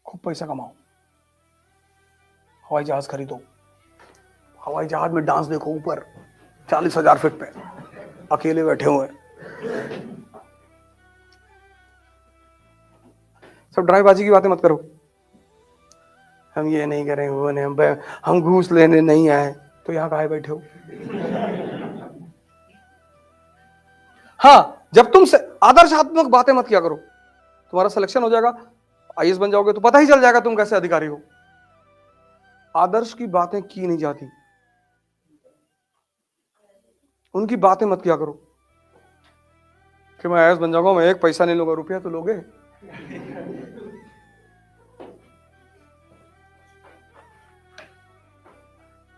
खूब पैसा कमाओ, हवाई जहाज खरीदो, हवाई जहाज में डांस देखो ऊपर 40,000 फीट पे अकेले बैठे हुए, सब ड्राइवबाजी की बातें मत करो। हम ये नहीं करें, वो नहीं, हम घूस लेने नहीं आए, तो यहां काहे बैठे हो? हाँ, जब तुम आदर्शात्मक बातें मत किया करो। तुम्हारा सिलेक्शन हो जाएगा, आईएएस बन जाओगे तो पता ही चल जाएगा तुम कैसे अधिकारी हो। आदर्श की बातें की नहीं जाती, उनकी बातें मत किया करो कि मैं आईएएस बन जाऊंगा, मैं एक पैसा नहीं लूंगा। रुपया तो लोगे।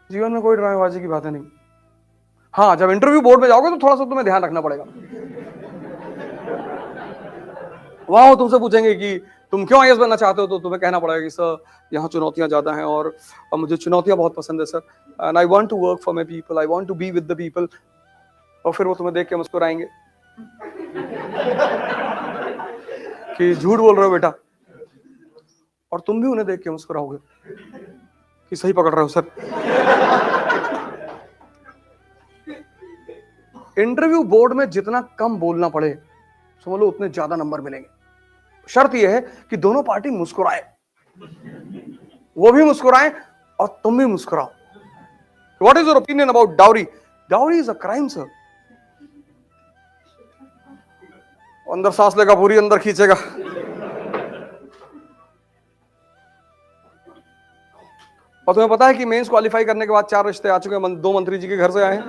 जीवन में कोई ड्रामेबाजी की बातें नहीं। हाँ, जब इंटरव्यू बोर्ड में जाओगे तो थोड़ा सा तुम्हें ध्यान रखना पड़ेगा। वहां वो तुमसे पूछेंगे कि तुम क्यों आईएएस बनना चाहते हो, तो तुम्हें कहना पड़ेगा कि सर यहाँ चुनौतियां ज्यादा हैं और मुझे चुनौतियां बहुत पसंद है sir, and I want to work for my people, I want to be with the people. और फिर वो तुम्हें देख के मुस्कुराएंगे कि झूठ बोल रहे हो बेटा, और तुम भी उन्हें देख के मुस्कुराओगे कि सही पकड़ रहे हो सर। इंटरव्यू बोर्ड में जितना कम बोलना पड़े, समझ लो उतने ज्यादा नंबर मिलेंगे। शर्त यह है कि दोनों पार्टी मुस्कुराए, वो भी मुस्कुराए और तुम भी मुस्कुराओ। What is your opinion about dowry? Dowry is a crime sir. अंदर सांस लेगा, पूरी अंदर खींचेगा। और तुम्हें पता है कि मेंस क्वालिफाई करने के बाद 4 रिश्ते आ चुके हैं। 2 मंत्री जी के घर से आए हैं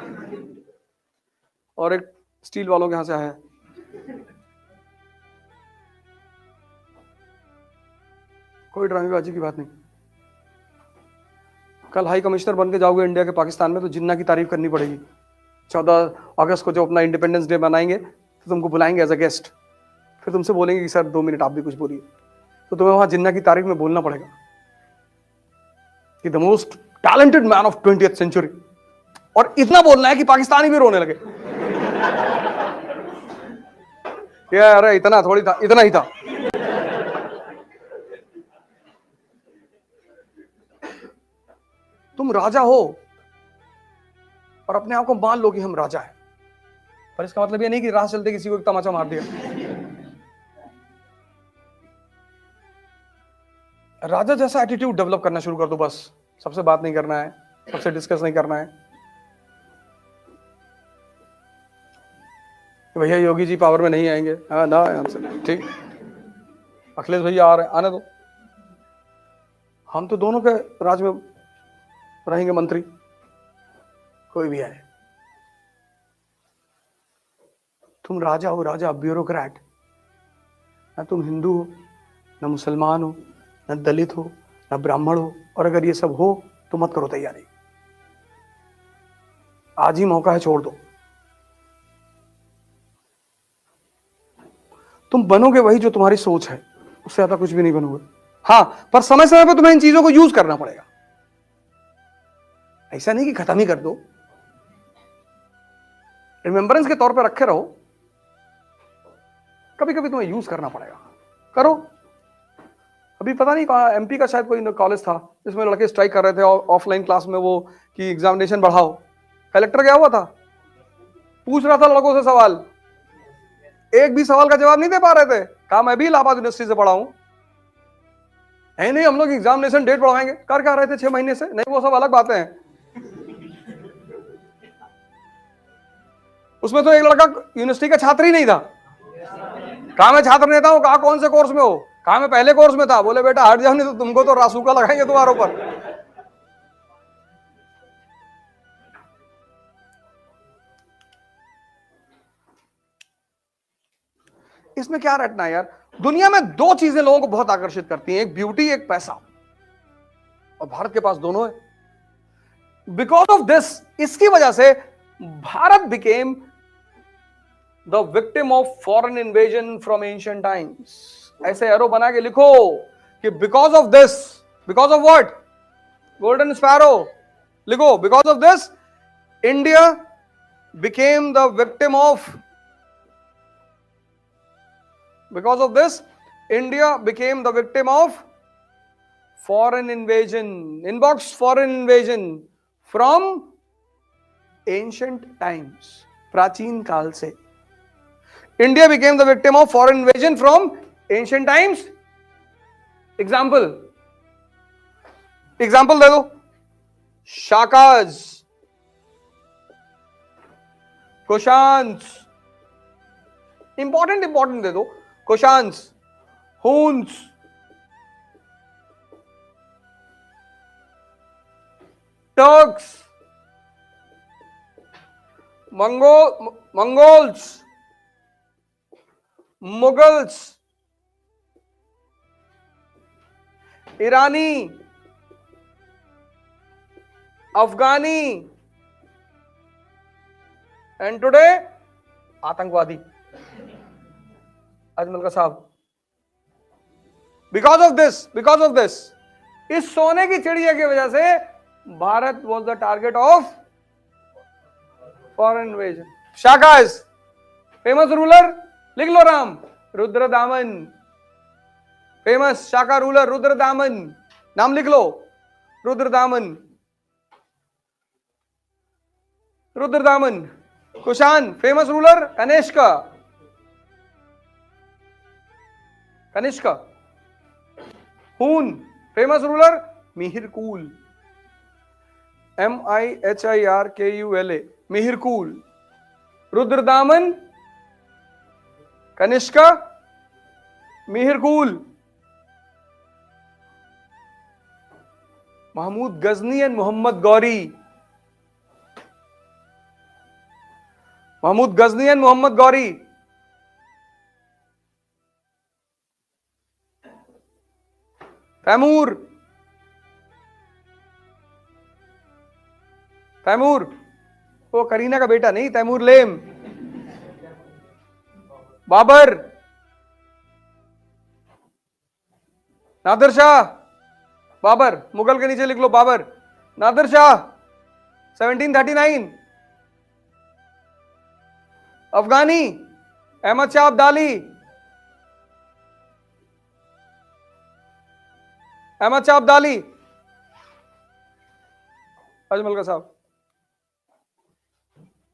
और एक स्टील वालों के यहां से आया है। कोई ड्रामेबाजी की बात नहीं। कल हाई कमिश्नर बन के जाओगे इंडिया के पाकिस्तान में, तो जिन्ना की तारीफ करनी पड़ेगी। 14 अगस्त को जो अपना इंडिपेंडेंस डे मनाएंगे तो तुमको बुलाएंगे एज अ गेस्ट, फिर तुमसे बोलेंगे कि सर 2 मिनट आप भी कुछ बोलिए, तो तुम्हें वहां जिन्ना की तारीफ में बोलना पड़ेगा कि the most talented man of 20th century, और इतना बोलना है कि पाकिस्तानी भी रोने लगे। अरे इतना थोड़ी था, इतना ही था। तुम राजा हो और अपने आप को मान लो कि हम राजा हैं, पर इसका मतलब ये नहीं कि राह चलते किसी को एक तमाचा मार दिया। राजा जैसा एटीट्यूड डेवलप करना शुरू कर दो बस। सबसे बात नहीं करना है, सबसे डिस्कस नहीं करना है। भैया योगी जी पावर में नहीं आएंगे, हाँ ना हमसे ठीक, अखिलेश भैया आ रहे, आने दो, हम तो दोनों के राज में रहेंगे मंत्री, कोई भी आए। तुम राजा हो, राजा, ब्यूरोक्रेट। ना तुम हिंदू हो, ना मुसलमान हो, ना दलित हो, ना ब्राह्मण हो, और अगर ये सब हो तो मत करो तैयारी। आज ही मौका है, छोड़ दो। तुम बनोगे वही जो तुम्हारी सोच है, उससे ज्यादा कुछ भी नहीं बनोगे। हाँ, पर समय समय पर तुम्हें इन चीजों को यूज करना पड़ेगा। ऐसा नहीं कि खत्म ही कर दो, रिमेंबरेंस के तौर पर रखे रहो। कभी कभी तुम्हें यूज करना पड़ेगा, करो। अभी पता नहीं कहाँ एमपी का शायद कोई कॉलेज था जिसमें लड़के स्ट्राइक कर रहे थे ऑफलाइन क्लास में, वो कि एग्जामिनेशन बढ़ाओ। कलेक्टर गया हुआ था, पूछ रहा था लड़कों से सवाल, एक भी सवाल का जवाब नहीं दे पा रहे थे। कहा मैं भी इलाहाबाद यूनिवर्सिटी से पढ़ा हूं। नहीं हम लोग एग्जामिनेशन डेट बढ़वाएंगे। कर क्या रहे थे 6 महीने से? नहीं वो सब अलग बातें हैं। उसमें तो एक लड़का यूनिवर्सिटी का छात्र ही नहीं था। कहा मैं छात्र नेता हूं। कहा कौन से कोर्स में हो? कहा मैं पहले कोर्स में था। बोले बेटा हट जाओ, नहीं तो तुमको तो रासुका लगाएंगे तुम्हारे ऊपर। इसमें क्या रटना है यार। दुनिया में 2 चीजें लोगों को बहुत आकर्षित करती हैं, एक ब्यूटी, एक पैसा, और भारत के पास दोनों है। बिकॉज ऑफ दिस, इसकी वजह से Bharat became the victim of foreign invasion from ancient times. ऐसे एरो बना के लिखो कि because of this, because of what? Golden sparrow लिखो। Because of this India became the victim of, because of this India became the victim of foreign invasion, inbox foreign invasion from ancient times. प्राचीन काल से India became the victim of foreign invasion from ancient times. Example दे दो. Shakas, Kushans, important दे दो. Kushans, Huns, Turks, Mongols, Mughals, Irani, Afghani, and today आतंकवादी. अजमल का साहब, because of this इस सोने की चिड़िया की वजह से Bharat was the target of foreign invasion. Shakas, famous ruler लिख लो, राम रुद्रदामन. फेमस शाका रूलर रुद्रदामन, नाम लिख लो. Rudradaman. Kushan, famous ruler Kanishka. Hun, famous ruler Mihirakula. MIHIRKULA, Mihirakula. Rudradaman, Kanishka, Mihirakula. Mahmud Ghazni and Muhammad Ghori. Timur, वो करीना का बेटा नहीं, तैमूर लेम. बाबर, नादिर शाह. बाबर, मुगल के नीचे लिख लो बाबर. नादिर शाह 1739. अफगानी, अहमद शाह अब्दाली. अजमल का साहब,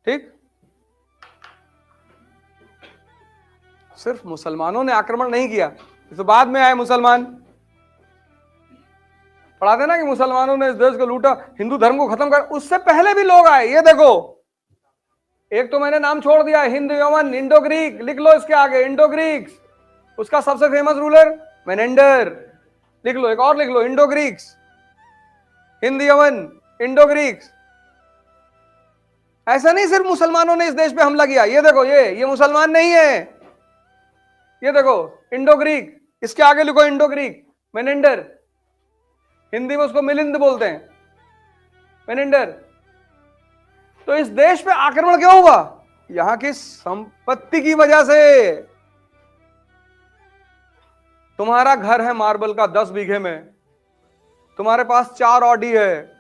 ठीक. सिर्फ मुसलमानों ने आक्रमण नहीं किया, तो बाद में आए मुसलमान. पढ़ा देना कि मुसलमानों ने इस देश को लूटा, हिंदू धर्म को खत्म कर. उससे पहले भी लोग आए. ये देखो, एक तो मैंने नाम छोड़ दिया, हिंद यमन, इंडो ग्रीक. लिख लो इसके आगे, इंडो ग्रीक्स. उसका सबसे फेमस रूलर मेनेंडर. लिख लो, एक और लिख लो, इंडो ग्रीक्स. हिंद यमन, इंडो ग्रीक्स. ऐसा नहीं सिर्फ मुसलमानों ने इस देश पे हमला किया. ये देखो, ये मुसलमान नहीं है. ये देखो, इंडो ग्रीक. इसके आगे लिखो इंडो ग्रीक. मेनेंडर, हिंदी में उसको मिलिंद बोलते हैं, मेनेंडर. तो इस देश पे आक्रमण क्यों हुआ? यहां की संपत्ति की वजह से. तुम्हारा घर है मार्बल का 10 बीघे में, तुम्हारे पास 4 ऑडी है,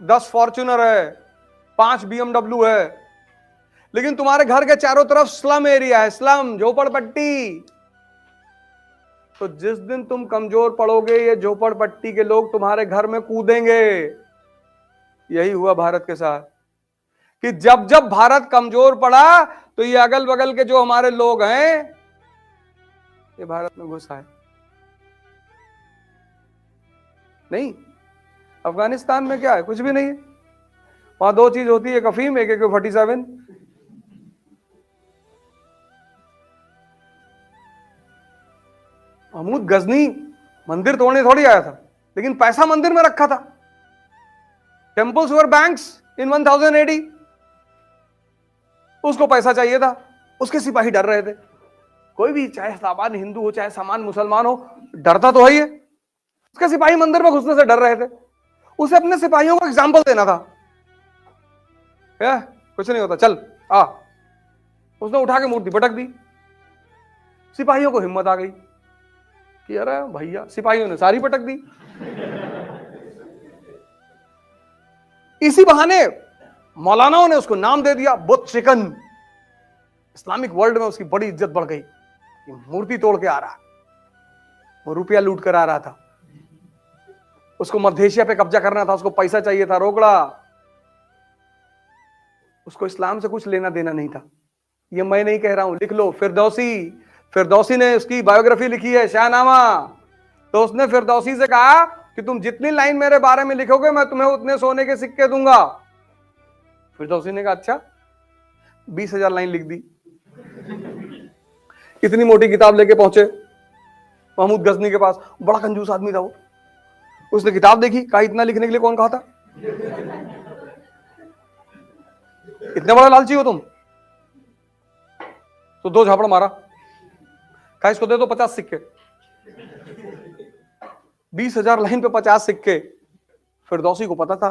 10 फॉर्च्यूनर है, 5 BMW है, लेकिन तुम्हारे घर के चारों तरफ स्लम एरिया है, स्लम, झोपड़पट्टी. तो जिस दिन तुम कमजोर पड़ोगे, ये झोपड़पट्टी के लोग तुम्हारे घर में कूदेंगे. यही हुआ भारत के साथ कि जब जब भारत कमजोर पड़ा तो ये अगल बगल के जो हमारे लोग हैं, ये भारत में घुस आए. नहीं, अफगानिस्तान में क्या है? कुछ भी नहीं है. वहां 2 चीज होती है, एक अफीम, एक AK-47. महमूद गजनी मंदिर तोड़ने थोड़ी आया था, लेकिन पैसा मंदिर में रखा था. Temples were banks in 1000 AD. उसको पैसा चाहिए था, उसके सिपाही डर रहे थे. कोई भी, चाहे सामान्य हिंदू हो, चाहे सामान्य मुसलमान हो, डरता तो है ही है. उसके सिपाही मंदिर में घुसने से डर रहे थे. उसे अपने सिपाहियों को एग्जाम्पल देना था. कुछ नहीं होता, चल आ. उसने उठा के मूर्ति पटक दी. सिपाहियों को हिम्मत आ गई कि अरे भैया, सिपाहियों ने सारी पटक दी. इसी बहाने मौलानाओं ने उसको नाम दे दिया बुत चिकन. इस्लामिक वर्ल्ड में उसकी बड़ी इज्जत बढ़ गई. मूर्ति तोड़ के आ रहा, वो रुपया लूट कर आ रहा था. उसको मध्य एशिया पे कब्जा करना था, उसको पैसा चाहिए था, रोकड़ा। उसको इस्लाम से कुछ लेना देना नहीं था। ये मैं नहीं कह रहा हूं, लिख लो। फिरदौसी ने उसकी बायोग्राफी लिखी है, शाहनामा। तो उसने फिरदौसी से कहा कि तुम जितनी लाइन मेरे बारे में लिखोगे मैं तुम्हें उतने सोने के सिक्के दूंगा। फिरदौसी ने कहा अच्छा। 20,000 लाइन लिख दी। इतनी मोटी किताब लेके पहुंचे महमूद गजनी के पास। बड़ा कंजूस आदमी था वो। उसने किताब देखी, कहा इतना लिखने के लिए कौन कहा था? इतने बड़ा लालची हो तुम? तो 2 झापड़ मारा। कहा इसको दे दो 50 सिक्के। 20,000 लाइन पे 50 सिक्के। फिरदौसी को पता था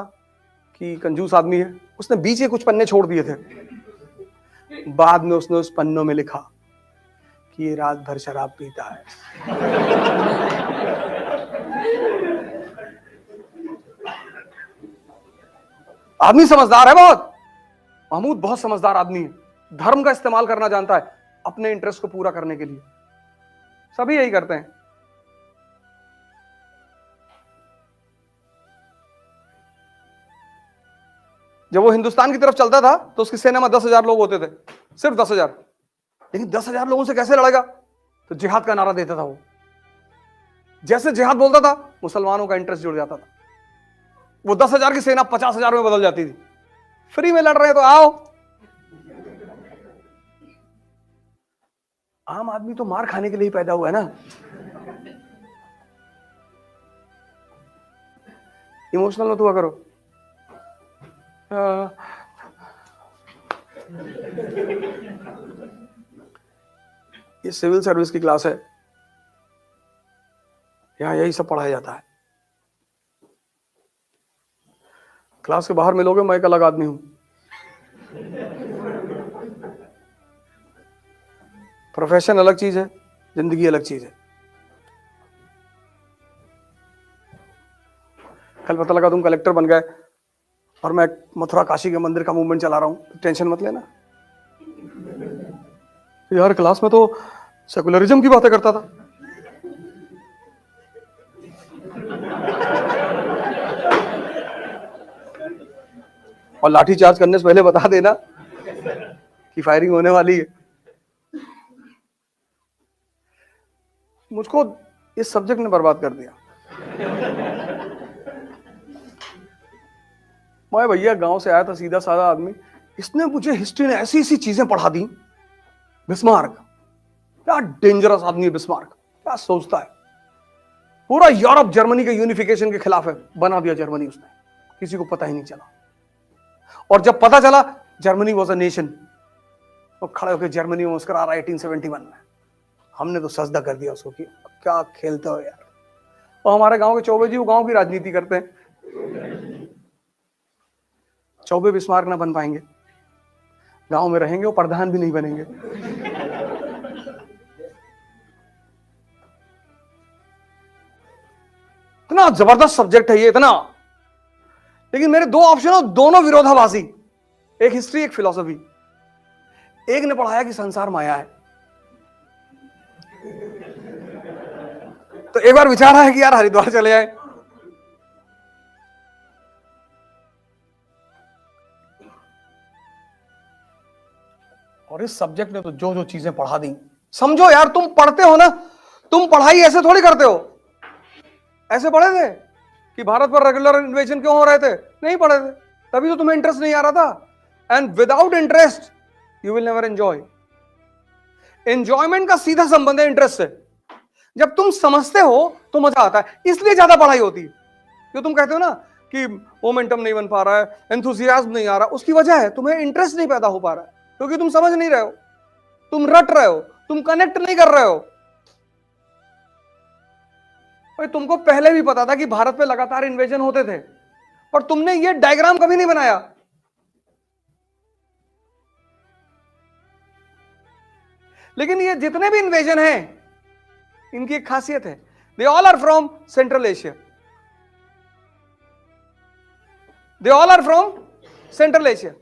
कि कंजूस आदमी है, उसने बीच के कुछ पन्ने छोड़ दिए थे। बाद में उसने उस पन्नों में लिखा कि ये रात भर शराब पीता है। आदमी समझदार है बहुत। महमूद बहुत समझदार आदमी है, धर्म का इस्तेमाल करना जानता है अपने इंटरेस्ट को पूरा करने के लिए। सभी यही करते हैं। जब वो हिंदुस्तान की तरफ चलता था तो उसकी सेना में 10,000 लोग होते थे, सिर्फ 10,000। लेकिन 10,000 लोगों से कैसे लड़ेगा? तो जिहाद का नारा देता था वो। जैसे जिहाद बोलता था मुसलमानों का इंटरेस्ट जुड़ जाता था। वो 10,000 की सेना 50,000 में बदल जाती थी। फ्री में लड़ रहे हैं तो आओ। आम आदमी तो मार खाने के लिए ही पैदा हुआ है ना। इमोशनल मत हुआ करो। ये सिविल सर्विस की क्लास है, यहां यही सब पढ़ाया जाता है। क्लास के बाहर मिलोगे मैं एक अलग आदमी हूं। प्रोफेशन अलग चीज है, जिंदगी अलग चीज है। कल पता लगा तुम कलेक्टर बन गए और मैं मथुरा काशी के मंदिर का मूवमेंट चला रहा हूं, तो टेंशन मत लेना यार। क्लास में तो सेकुलरिज्म की बातें करता था। और लाठी चार्ज करने से पहले बता देना कि फायरिंग होने वाली है। मुझको इस सब्जेक्ट ने बर्बाद कर दिया। मैं भैया गांव से आया था, सीधा साधा आदमी। इसने मुझे हिस्ट्री ने ऐसी ऐसी चीजें पढ़ा दी। बिस्मार्क, क्या डेंजरस आदमी है बिस्मार्क। क्या सोचता है, पूरा यूरोप जर्मनी के यूनिफिकेशन के खिलाफ है, बना दिया जर्मनी उसने, किसी को पता ही नहीं चला। और जब पता चला जर्मनी वॉज अ नेशन, तो खड़े होकर जर्मनी में मुस्कुरा रहा 1871 में। हमने तो सजदा कर दिया उसको कि क्या खेलते हो यार। और हमारे गांव के चौबे जी वो गांव की राजनीति करते हैं। चौबे बिस्मार्क ना बन पाएंगे, गांव में रहेंगे, वो प्रधान भी नहीं बनेंगे। इतना जबरदस्त सब्जेक्ट है ये, इतना। लेकिन मेरे 2 ऑप्शन हो, दोनों विरोधाभासी। एक हिस्ट्री, एक फिलॉसफी। एक ने पढ़ाया कि संसार माया है, तो एक बार विचार आया कि यार हरिद्वार चले जाए। और इस सब्जेक्ट ने तो जो जो चीजें पढ़ा दी, समझो यार, तुम पढ़ते हो ना, तुम पढ़ाई ऐसे थोड़ी करते हो। ऐसे पढ़े थे कि भारत पर रेगुलर इन्वेजन क्यों हो रहे थे? नहीं पढ़े थे, तभी तो तुम्हें इंटरेस्ट नहीं आ रहा था। And without interest you will never enjoy. Enjoyment का सीधा संबंध है इंटरेस्ट से। जब तुम समझते हो तो मजा आता है, इसलिए ज्यादा पढ़ाई होती है। जो तुम कहते हो ना कि मोमेंटम नहीं बन पा रहा है, एंथुसियाज्म नहीं आ रहा, उसकी वजह है तुम्हें इंटरेस्ट नहीं पैदा हो पा रहा है, क्योंकि तुम समझ नहीं रहे हो, तुम रट रहे हो, तुम कनेक्ट नहीं कर रहे हो। भाई तुमको पहले भी पता था कि भारत पे लगातार इन्वेजन होते थे, पर तुमने ये डायग्राम कभी नहीं बनाया। लेकिन ये जितने भी इन्वेजन हैं, इनकी एक खासियत है, they all are from Central Asia. They all are from Central Asia.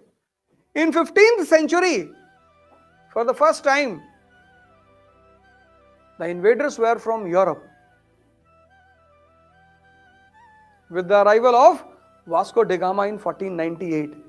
In 15th century, for the first time, the invaders were from Europe. with the arrival of Vasco da Gama in 1498.